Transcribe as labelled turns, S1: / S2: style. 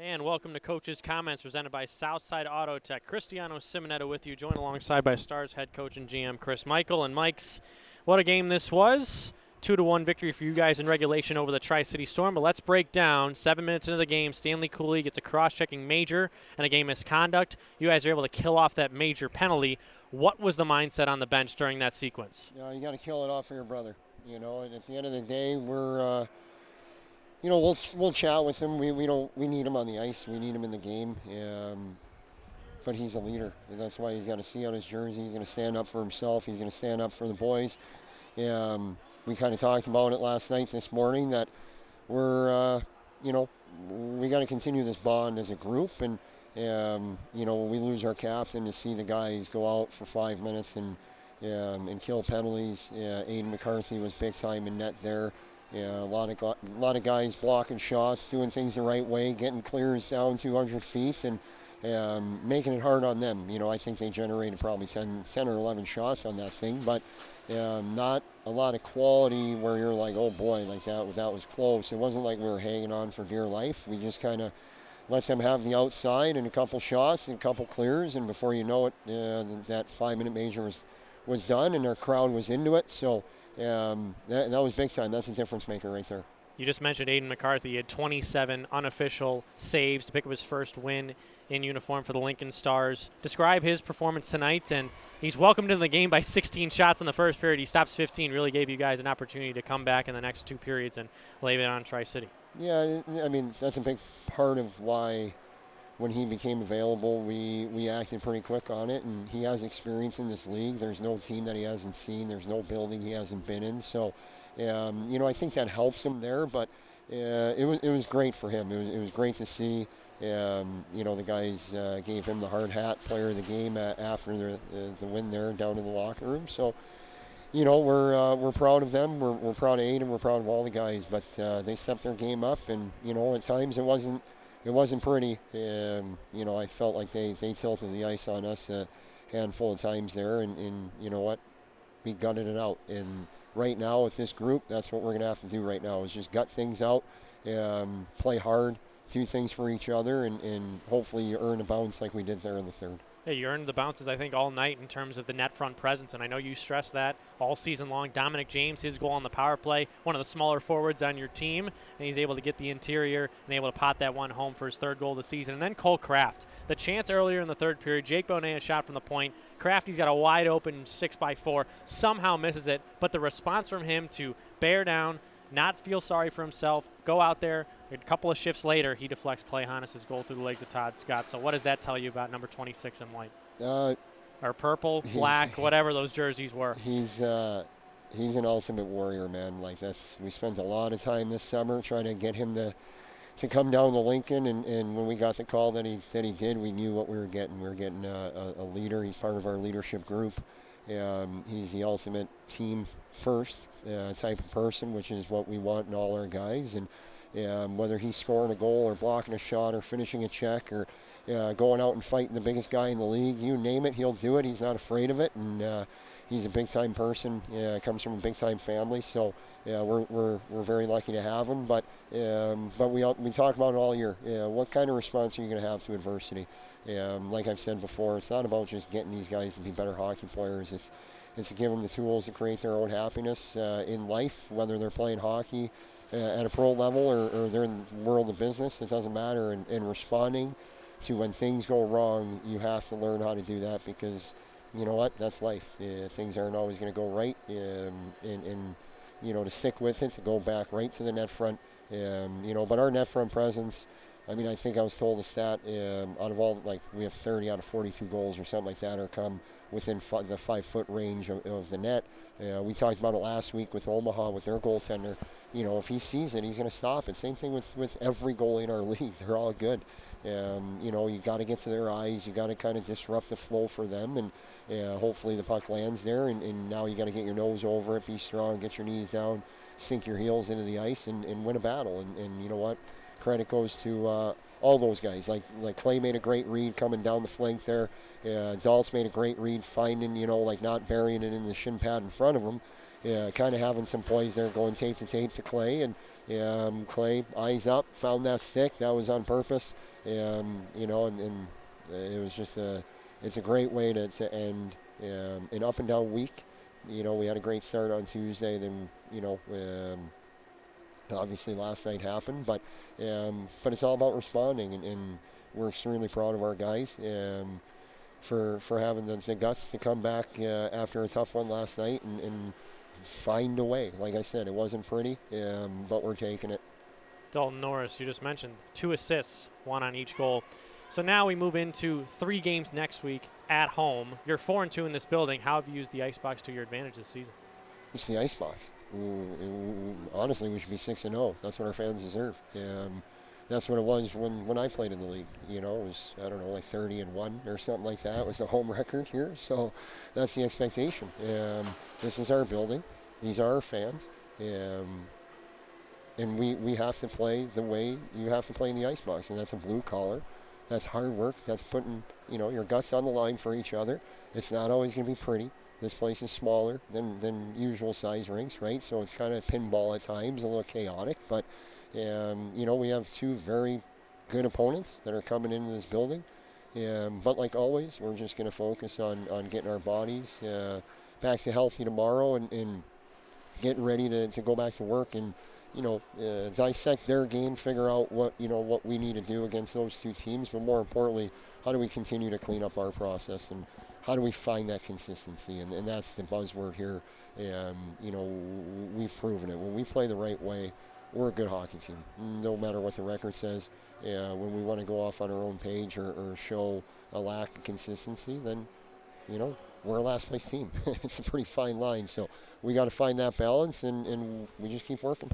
S1: And welcome to Coach's Comments, presented by Southside Auto Tech. Cristiano Simonetta with you, joined alongside by Stars head coach and GM Chris Michael. And Mike's, what a game this was. 2-1 victory for you guys in regulation over the Tri-City Storm. But let's break down 7 minutes into the game. Stanley Cooley gets a cross-checking major and a game misconduct. You guys are able to kill off that major penalty. What was the mindset on the bench during that sequence?
S2: You got to kill it off for your brother. And at the end of the day, we're we'll chat with him. We need him on the ice. We need him in the game. But he's a leader. And that's why he's got to see out his jersey. He's going to stand up for himself. He's going to stand up for the boys. We kind of talked about it last night, this morning, that we're, we got to continue this bond as a group. And, when we lose our captain, to see the guys go out for 5 minutes and kill penalties. Aidan McCarthy was big time in net there. A lot of guys blocking shots, doing things the right way, getting clears down 200 feet, and making it hard on them. I think they generated probably 10 or 11 shots on that thing, but not a lot of quality where you're like, oh boy, like that was close. It wasn't like we were hanging on for dear life. We just kind of let them have the outside and a couple shots and a couple clears, and before you know it, that 5-minute major was done, and our crowd was into it. So that was big time. That's a difference maker right there.
S1: You just mentioned Aidan McCarthy. He had 27 unofficial saves to pick up his first win in uniform for the Lincoln Stars. Describe his performance tonight, and he's welcomed into the game by 16 shots in the first period. He stops 15, really gave you guys an opportunity to come back in the next 2 periods and lay it on Tri-City.
S2: Yeah, I mean, that's a big part of why when he became available, we acted pretty quick on it, and he has experience in this league. There's no team that he hasn't seen. There's no building he hasn't been in. So, I think that helps him there, but it was great for him. It was great to see. The guys gave him the hard hat player of the game after the win there down in the locker room. So, we're proud of them. We're proud of Aidan. We're proud of all the guys, but they stepped their game up, and, at times it wasn't pretty. I felt like they tilted the ice on us a handful of times there, and you know what? We gutted it out. And right now with this group, that's what we're going to have to do right now, is just gut things out, play hard, do things for each other, and hopefully you earn a bounce like we did there in the third.
S1: Yeah, you earned the bounces, I think, all night in terms of the net front presence, and I know you stressed that all season long. Dominik James, his goal on the power play, one of the smaller forwards on your team, and he's able to get the interior and able to pot that one home for his 3rd goal of the season. And then Cole Kraft, the chance earlier in the 3rd period, Jake Bonet shot from the point. Crafty's got a wide open 6x4, somehow misses it, but the response from him to bear down, not feel sorry for himself, go out there. A couple of shifts later, he deflects Clay Hannes' goal through the legs of Todd Scott. So what does that tell you about number 26 in white? Or purple, black, whatever those jerseys were.
S2: He's an ultimate warrior, man. Like, we spent a lot of time this summer trying to get him to come down to Lincoln, and when we got the call that he did, we knew what we were getting. We were getting a leader. He's part of our leadership group. He's the ultimate team first type of person, which is what we want in all our guys. And whether he's scoring a goal or blocking a shot or finishing a check or going out and fighting the biggest guy in the league, you name it, he'll do it. He's not afraid of it, and he's a big-time person. Comes from a big-time family, so we're very lucky to have him. But we talk about it all year. What kind of response are you going to have to adversity? Like I've said before, it's not about just getting these guys to be better hockey players. It's to give them the tools to create their own happiness in life, whether they're playing hockey at a pro level or they're in the world of business. It doesn't matter. And responding to when things go wrong, you have to learn how to do that, because you know what? That's life. Things aren't always going to go right, and to stick with it, to go back right to the net front. But our net front presence, I mean, I think I was told the stat, out of all, like, we have 30 out of 42 goals or something like that, or come within the 5-foot range of the net. We talked about it last week with Omaha, with their goaltender. If he sees it, he's going to stop it. Same thing with every goalie in our league. They're all good. You got to get to their eyes. You got to kind of disrupt the flow for them, and hopefully the puck lands there. And now you got to get your nose over it, be strong, get your knees down, sink your heels into the ice, and win a battle. And you know what? Credit goes to all those guys. Like Clay made a great read coming down the flank there. Daltz made a great read, finding, not burying it in the shin pad in front of him. kind of having some plays there going tape to Clay, and Clay eyes up, found that stick. That was on purpose, and it was just it's a great way to end an up and down week. We had a great start on Tuesday, then obviously last night happened, but it's all about responding, and we're extremely proud of our guys for having the guts to come back after a tough one last night and find a way. Like I said, it wasn't pretty, but we're taking it.
S1: Dalton Norris, you just mentioned 2 assists, 1 on each goal. So now we move into 3 games next week at home. You're 4-2 in this building. How have you used the Icebox to your advantage this season?
S2: It's the Icebox. Honestly, we should be 6-0. That's what our fans deserve. That's what it was when I played in the league. It was, I don't know, like 30-1 or something like that. It was the home record here. So that's the expectation. This is our building. These are our fans. And we have to play the way you have to play in the Icebox. And that's a blue collar. That's hard work. That's putting, your guts on the line for each other. It's not always going to be pretty. This place is smaller than usual size rinks, right? So it's kind of pinball at times, a little chaotic. But, we have 2 very good opponents that are coming into this building. But like always, we're just going to focus on getting our bodies back to healthy tomorrow and getting ready to go back to work and, dissect their game, figure out what we need to do against those 2 teams. But more importantly, how do we continue to clean up our process and how do we find that consistency? And that's the buzzword here. We've proven it. When we play the right way, we're a good hockey team. No matter what the record says, when we want to go off on our own page or show a lack of consistency, then, we're a last place team. It's a pretty fine line. So we got to find that balance, and we just keep working.